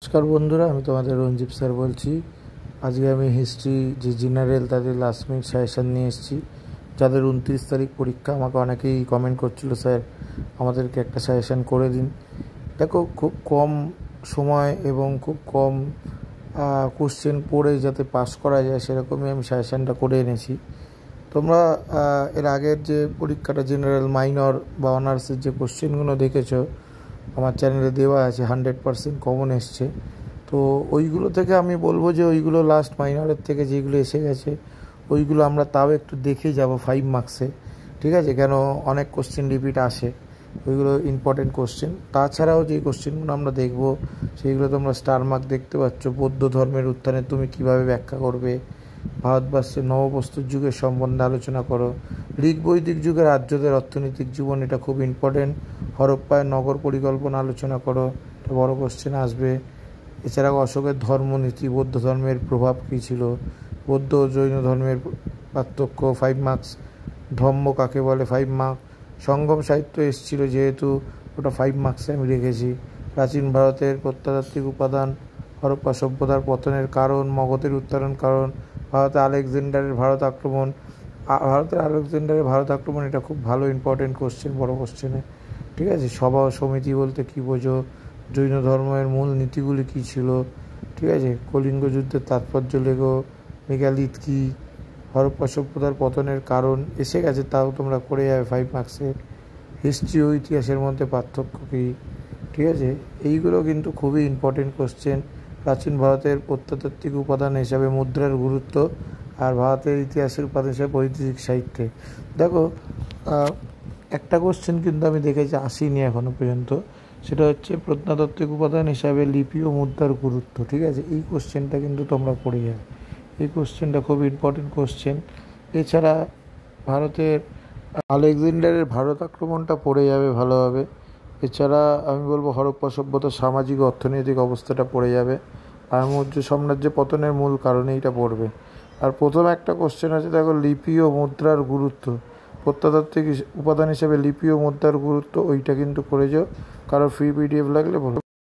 নমস্কার বন্ধুরা, আমি তোমাদের রঞ্জিত স্যার বলছি। আজকে আমি হিস্ট্রি যে জেনারেল তাদের লাস্ট মিনিট সাজেশান নিয়ে এসেছি। যাদের 29 তারিখ পরীক্ষা, আমাকে অনেকেই কমেন্ট করছিল, স্যার আমাদেরকে একটা সাজেশান করে দিন। দেখো, খুব কম সময় এবং খুব কম কোশ্চেন পড়ে যাতে পাস করা যায় সেরকমই আমি সাজেশানটা করে এনেছি। তোমরা এর আগের যে পরীক্ষাটা জেনারেল মাইনর বা অনার্সের যে কোশ্চেনগুলো দেখেছো আমার চ্যানেলে দেওয়া আছে, 100% কমন এসছে। তো ওইগুলো থেকে আমি বলবো যে ওইগুলো লাস্ট মাইনরের থেকে যেগুলো এসে গেছে ওইগুলো আমরা তাও একটু দেখে যাব 5 মার্কসে, ঠিক আছে? কেন অনেক কোশ্চেন রিপিট আসে, ওইগুলো ইম্পর্টেন্ট কোশ্চেন। তাছাড়াও যে কোশ্চেনগুলো আমরা দেখব সেইগুলো তোমরা স্টার মার্ক দেখতে পাচ্ছ। বৌদ্ধ ধর্মের উত্থানে তুমি কিভাবে ব্যাখ্যা করবে, ভারতবর্ষের নবপ্রস্তর যুগের সম্বন্ধে আলোচনা করো, ঋগ বৈদিক যুগের আর্যদের অর্থনৈতিক জীবন, এটা খুব ইম্পর্টেন্ট। হরপ্পায় নগর পরিকল্পনা আলোচনা করো, এটা বড় কোশ্চেন আসবে। এছাড়াও অশোকের ধর্মনীতি, বৌদ্ধ ধর্মের প্রভাব কী ছিল, বৌদ্ধ ও জৈন ধর্মের পার্থক্য 5 মার্কস। ধম্ম কাকে বলে 5 মার্ক। সঙ্গম সাহিত্য এসেছিলো যেহেতু ওটা 5 মার্কসে আমি রেখেছি। প্রাচীন ভারতের প্রত্নতাত্ত্বিক উপাদান, হরপ্পা সভ্যতার পতনের কারণ, মগধের উত্তরণ কারণ, ভারতের আলেকজান্ডারের ভারত আক্রমণ, এটা খুব ভালো ইম্পর্টেন্ট কোশ্চেন, বড় কোশ্চেনে, ঠিক আছে? সভা ও সমিতি বলতে কী বোঝো, জৈন ধর্মের মূল নীতিগুলি কী ছিল, ঠিক আছে? কলিঙ্গ যুদ্ধের তাৎপর্য লেগো, মেগালিথ কী, হরপ্পা সভ্যতার পতনের কারণ এসে গেছে, তাও তোমরা করে যাবে 5 মার্কসে। হিস্ট্রি ও ইতিহাসের মধ্যে পার্থক্য কী, ঠিক আছে? এইগুলো কিন্তু খুবই ইম্পর্টেন্ট কোশ্চেন। প্রাচীন ভারতের প্রত্নতাত্ত্বিক উপাদান হিসাবে মুদ্রার গুরুত্ব, আর ভারতের ইতিহাসের উপাদান হিসাবে বৈদিক সাহিত্যে। দেখো, একটা কোশ্চেন কিন্তু আমি দেখেছি আসিনি এখনও পর্যন্ত, সেটা হচ্ছে প্রত্নতাত্ত্বিক উপাদান হিসাবে লিপি ও মুদ্রার গুরুত্ব, ঠিক আছে? এই কোশ্চেনটা কিন্তু তোমরা পড়ে যাবে, এই কোশ্চেনটা খুব ইম্পর্টেন্ট কোশ্চেন। এছাড়া ভারতের আলেকজান্ডারের ভারত আক্রমণটা পড়ে যাবে ভালোভাবে। এছাড়া আমি বলবো হরপ্পা সভ্যতার সামাজিক ও অর্থনৈতিক অবস্থাটা পড়ে যাবে, আর মৌর্য সাম্রাজ্যের পতনের মূল কারণে এটা পড়বে। আর প্রথম একটা কোশ্চেন আছে, দেখো, লিপি ও মুদ্রার গুরুত্ব, প্রত্নতাত্ত্বিক উপাদান হিসেবে লিপি ও মুদ্রার গুরুত্ব, ওইটা কিন্তু করে যাও। কারো ফ্রি পিডিএফ লাগলে বলো।